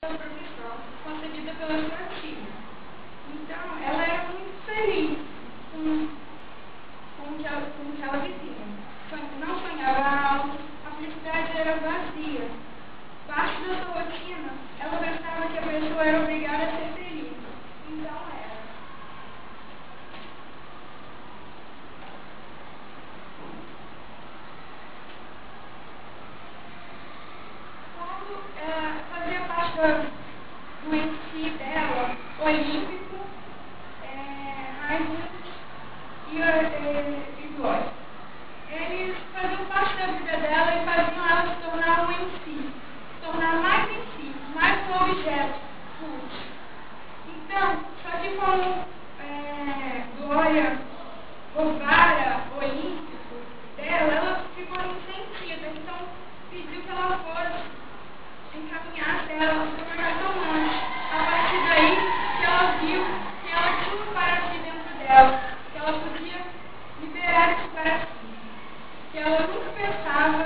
profissão concedida pela sua tia. Então, ela era muito feliz com o que ela vivia. Não sonhava alto, a felicidade era vazia. Parte da sua rotina, ela pensava que a pessoa era obrigada a ser feliz. Então, era. Fazia parte do MC dela, olímpico, Raimundo e Glória. Eles faziam parte da vida dela e faziam ela se tornar um MC, se tornar mais MC, mais um objeto útil. Então, só que como Glória roubara o olímpico dela, ela ficou ressentida, então pediu que ela fosse encaminhasse ela para o cartomante. A partir daí que ela viu que ela tinha um para si dentro dela, que ela podia liberar isso para si, que ela nunca pensava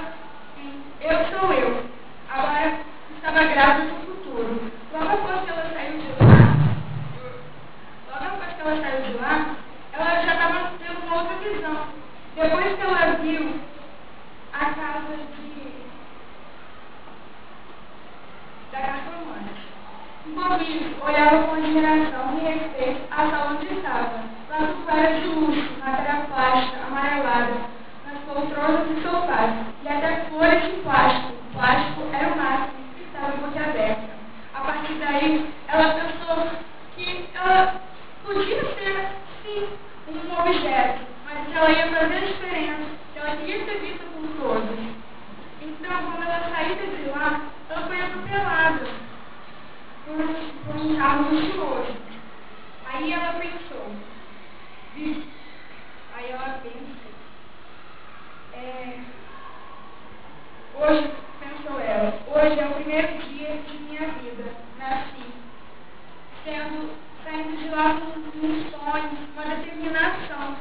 em eu sou eu, agora estava grávida do futuro. Logo após que ela saiu de lá, ela já estava tendo uma outra visão. Depois que ela viu a casa da cartomante. Enquanto isso, olhava com admiração e respeito a sala onde estava. Lá tudo era de luxo, matéria plástica, amarelada, nas poltronas e sofás, e até folhas de plástico. O plástico era o máximo que estava boca aberta. A partir daí, ela pensou que ela podia ser, sim, um objeto, mas que ela ia fazer a diferença, que ela queria ser vista por todos. Então, quando ela saiu de lá, ela foi atropelada por um carro luxuoso. Aí ela pensou, hoje, pensou ela, hoje é o primeiro dia de minha vida, nasci, saindo de lá com um sonho, uma determinação,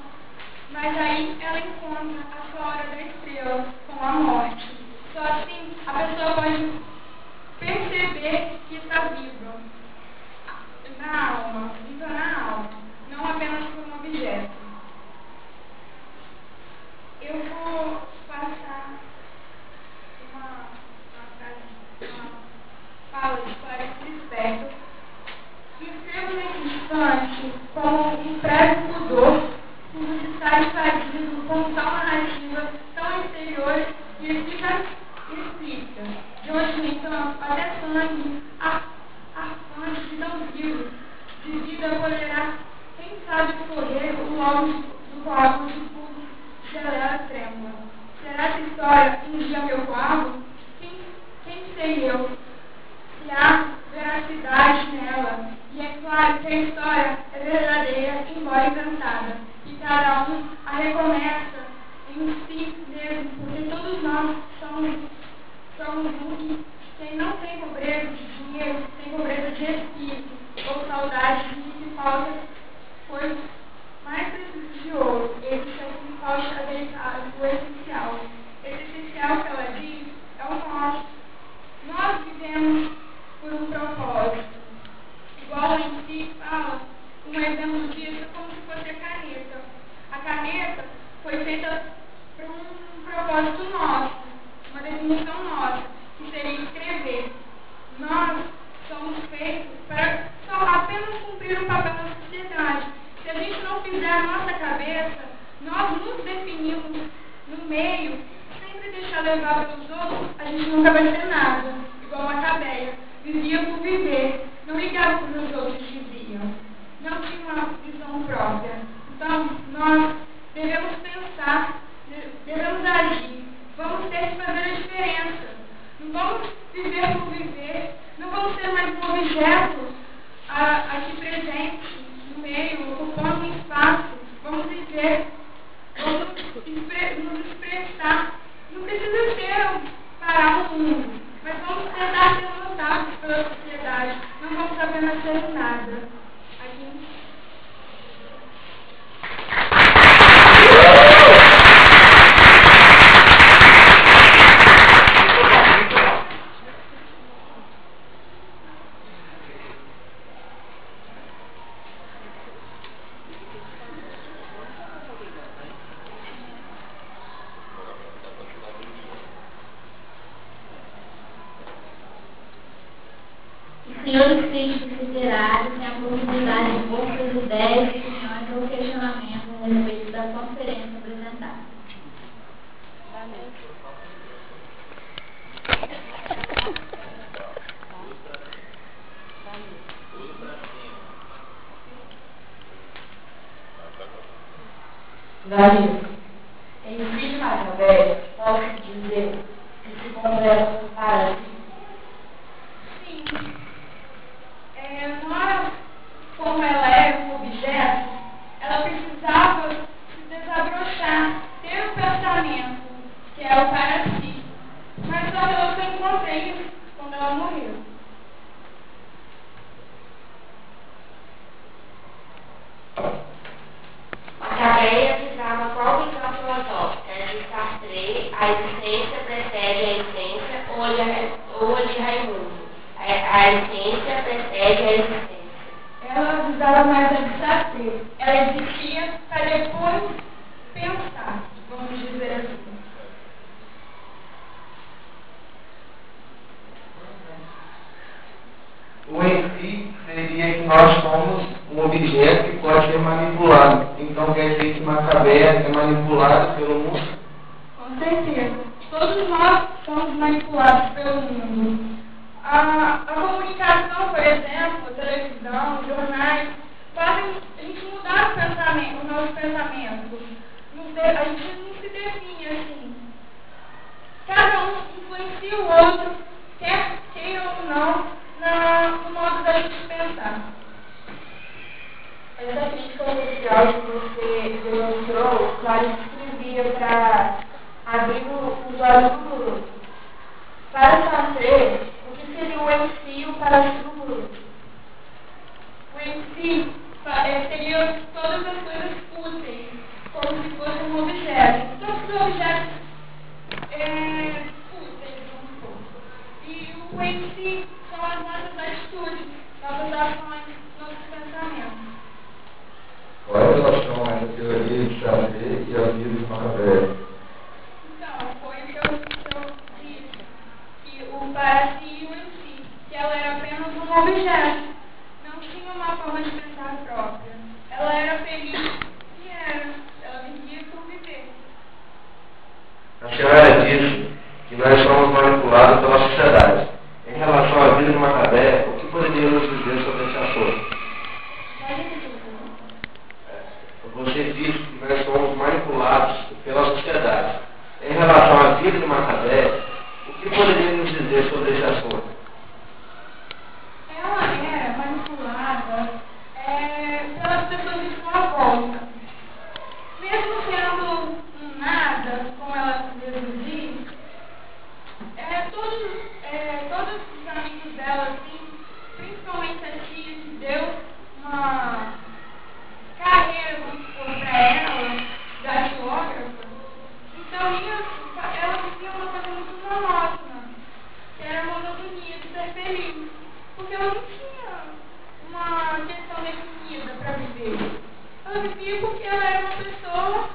mas aí ela encontra a sua hora da estrela, com a morte. Só assim a pessoa pode perceber que está viva na alma, não apenas por um objeto. Eu vou passar uma fala de Clarice Lispector, que escreve nesse instante como um breve pudor por estar invadido com tal narrativa tão exterior e explícita. De hoje, no entanto, até sangue, arfante de tão vivo, de vida poderá, quem sabe, correr o logo do coágulo de pulso, geleia trêmula. Será essa história um dia meu coágulo? Quem sei eu? Se há veracidade nela. E é claro que a história é verdadeira, embora inventada. E cada um a recomeça em si mesmo, porque todos nós somos um. Quem não tem pobreza de dinheiro, tem pobreza de espírito, ou saudade de que falta foi mais preciso de ouro. Esse é o que falta o essencial. Esse essencial que ela diz é o nosso. Nós vivemos por um propósito. Igual em si fala, um exemplo disso é como se fosse a caneta. A caneta foi feita para um propósito nosso, uma definição nossa, que seria escrever. Nós somos feitos para só apenas cumprir um papel na sociedade. Se a gente não fizer a nossa cabeça, nós nos definimos no meio, sempre deixar levar pelos outros, a gente nunca vai ser nada. Igual uma cadeia, vivia por viver, não ligava para os outros diziam, não tinha uma visão própria. Então, nós devemos pensar, devemos agir, vamos ter que fazer a diferença. Não vamos viver por viver, não vamos ser mais um objeto aqui presente, no meio, ocupando um espaço. Vamos viver, vamos nos expressar. Não precisa ser parar o mundo, mas vamos tentar ser notáveis pela sociedade. Não vamos apenas ser nada. senhores críticos literários têm a possibilidade de impor suas ideias, opiniões ou questionamentos a respeito da conferência apresentada. Davi, em Filho de Macabé, posso dizer que se completa para si. Sim. Não era como ela era um objeto, ela precisava se desabrochar, ter um pensamento, que é o para si. Mas só que ela só encontrou isso quando ela morreu. Macabeia visava qual visão filosófica? De Sartre, a existência precede a essência, ou a de Raimundo? A essência precede a existência. Ela visava mais a de Sartre. Ela existia para depois pensar, vamos dizer assim. O em si seria que nós somos um objeto que pode ser manipulado. Então quer dizer que Macabeia é manipulado pelo mundo? Com certeza. Todos nós somos manipulados pelo mundo. A comunicação, por exemplo, a televisão, os jornais, fazem a gente mudar o nosso pensamento. A gente não se define assim. Cada um influencia o outro, quer queira ou não, no modo da gente pensar. Essa crítica social que você demonstrou, claro, servia para abrir os olhos do mundo. Para Sartre, o que seria o em si e o para si do mundo? O em si seria todas as coisas úteis, como se fosse um objeto. Todos os objetos úteis, vamos supor. E o em si são as nossas atitudes, nossas ações, nossos pensamentos. Qual é a relação entre a teoria de Sartre e a vida de Macabeia? Então, foi o que eu disse, que o para si e o em si, que ela era apenas um objeto, não tinha uma forma de pensar própria. Ela era feliz e ela vivia por viver. A senhora disse que nós somos manipulados pela sociedade. Em relação à vida de Macabeia, o que poderia nos dizer sobre esse assunto? Você disse que nós somos manipulados pela sociedade. Em relação à vida de Macabeia, o que poderia nos dizer sobre esse assunto? Ela era manipulada pelas pessoas de sua volta. Mesmo sendo um nada, como ela mesmo diz, todos os amigos dela, assim, principalmente a tia que deu uma carreira, vamos supor, para ela, da geógrafa. Então, ela vivia uma coisa muito monótona, que era a monotonia de ser feliz, porque ela não tinha uma questão definida para viver. Ela vivia porque ela era uma pessoa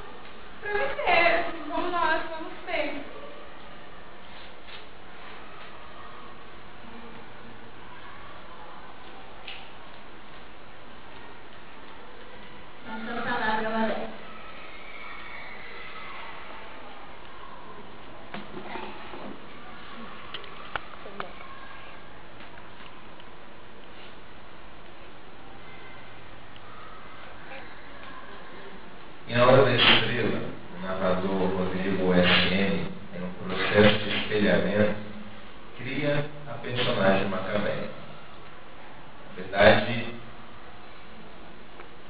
para viver, assim, como nós somos feitos. Então, palavra, Valéria. Em A Hora da Estrela, o narrador Rodrigo S.M., em um processo de espelhamento, cria a personagem Macabeia. Na verdade,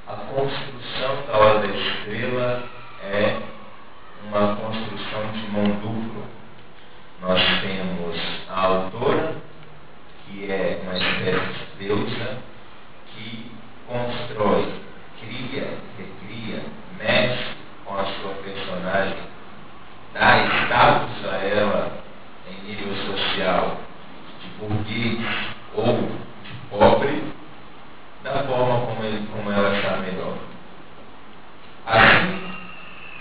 a construção da Hora da Estrela é uma construção de mão dupla. Nós temos a autora, que é uma espécie de deusa, que constrói, cria, recria, mexe com a sua personagem, dá status a ela em nível social de burguês ou de pobre, da forma como ela achar melhor. Assim,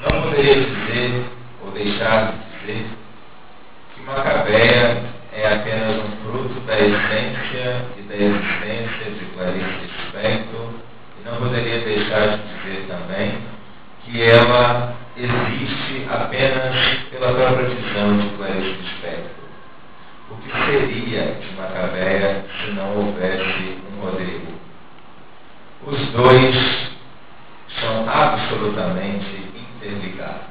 não poderia dizer ou deixar de dizer que Macabeia é apenas um fruto da essência vivência e da existência de Clarice Lispector, e não poderia deixar de dizer também que ela existe apenas pela própria visão de Clarice Lispector. O que seria de Macabeia se não houvesse um Rodrigo? Os dois são absolutamente interligados.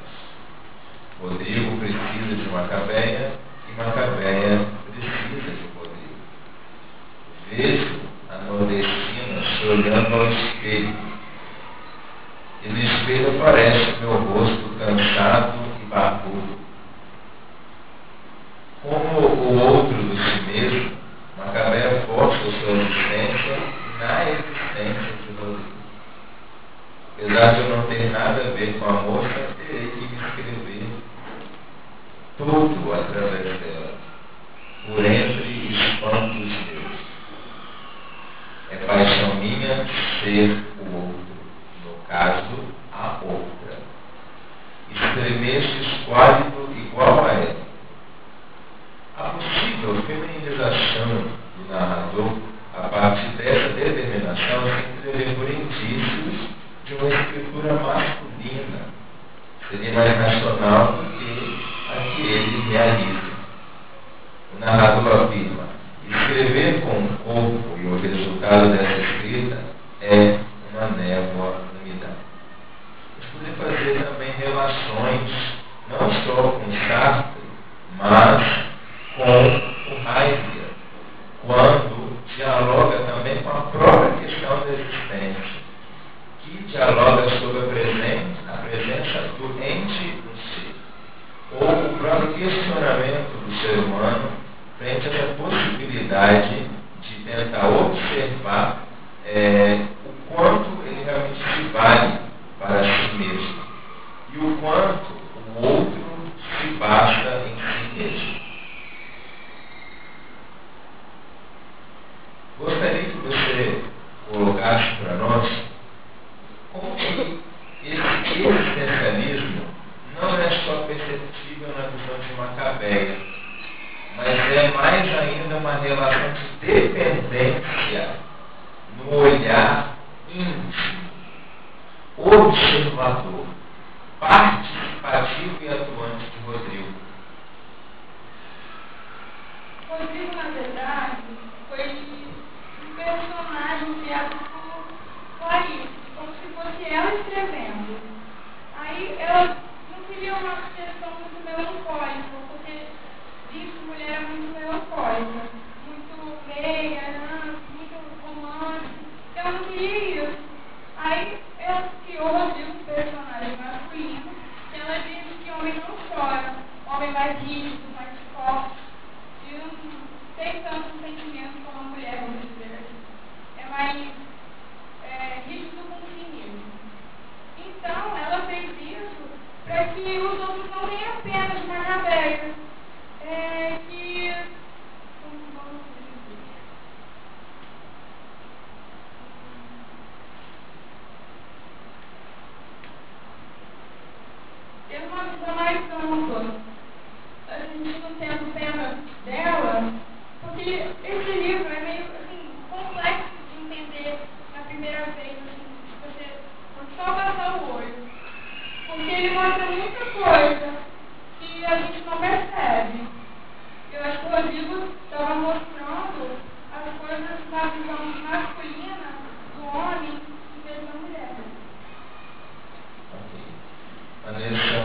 Rodrigo precisa de Macabeia e Macabeia precisa de Rodrigo. Vejo a nordestina se olhando ao espelho, e no espelho aparece meu rosto cansado e barbudo. Como o outro do si mesmo, Macabeia força sua existência na existência de Rodrigo. Apesar de eu não ter nada a ver com a moça, terei que me escrever tudo através dela, por entre espantos meus. É paixão minha ser o outro, no caso, a outra. Estremeço esquálido igual a ela. A possível feminização do narrador, a partir dessa determinação, se inscrever por indícios de uma escritura masculina. Seria mais racional do que a que ele realiza. O narrador afirma: escrever com o corpo e o resultado dessa escrita é uma névoa úmida. A gente poderia fazer também relações, não só com Sartre, mas com o Heidegger, quando dialoga também com a própria questão da existência, que dialoga sobre a presença do ente no ser, ou o próprio questionamento do ser humano frente a essa possibilidade de tentar observar o quanto ele realmente se vale para si mesmo e o quanto o outro se basta em si mesmo. Gostaria que você colocasse para nós como que esse existencialismo não é só perceptível na visão de Macabeia, mas é mais ainda uma relação de dependência no olhar íntimo, observador, participativo e atuante de Rodrigo. Rodrigo, na verdade, foi um personagem criado por Clarice, como se fosse ela escrevendo. Aí ela não queria uma questão muito melancólica, porque diz que mulher é muito melancólica, muito meia, muito romântica, então ela não queria isso. Aí ela criou Rodrigo, um personagem masculino, que ela diz que homem não chora, homem mais rígido, mais forte, e não tem tanto sentimento como a mulher, vamos dizer. É mais rígido com si mesmo. Então, ela fez isso para que os outros não tenham pena de Macabeia. Ter uma visão mais ampla. A gente não tendo pena dela, porque esse livro é meio assim, complexo de entender na primeira vez, assim, você só passar o olho. Porque ele mostra muita coisa que a gente não percebe. Eu acho que o Rodrigo estava mostrando as coisas na visão masculina do homem em vez da mulher. Ok. Vanessa,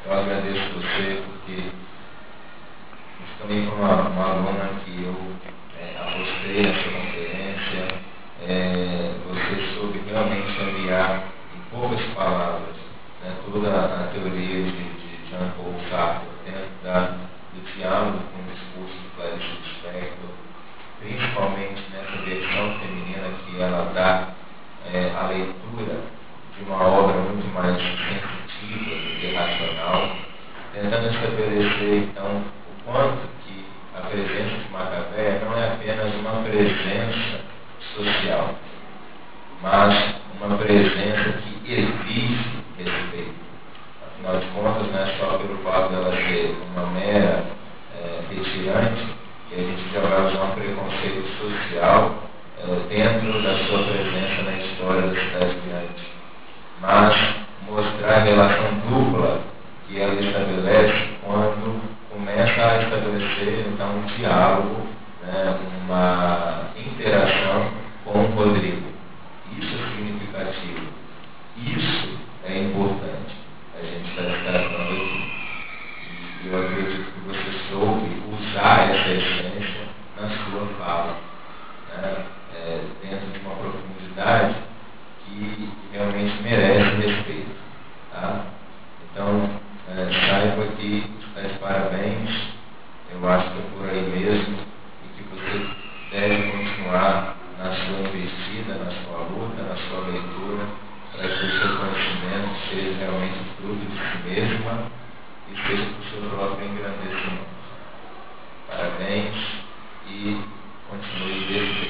eu agradeço você porque isso também foi uma aluna que eu apostei nessa conferência. Você soube realmente enviar em poucas palavras, né, toda a teoria de Jean-Paul Sartre dentro do diálogo com o discurso de Clarice Lispector, principalmente nessa versão feminina que ela dá a leitura de uma obra muito mais sensitiva do que racional, tentando estabelecer então o quanto que a presença de Macabeia não é apenas uma presença social, mas uma presença que exige respeito. Afinal de contas, não é só pelo fato dela ser uma mera retirante que a gente já não preconceito social dentro da sua presença na história da cidade grande, mas mostrar a relação dupla que ela estabelece quando começa a estabelecer então um diálogo, né, uma interação com o Rodrigo. Isso é significativo. Isso é importante. A gente está tratando aqui. E eu acredito que você soube usar essa essência na sua fala, né, dentro de uma profundidade que realmente merece respeito. Tá? Então, saiba que está de parabéns. Eu acho que é por aí mesmo e que você deve continuar na sua investida, na sua luta, na sua leitura, para que o seu conhecimento seja realmente fruto de si mesma e seja para o seu próprio engrandecimento. Parabéns e continue desse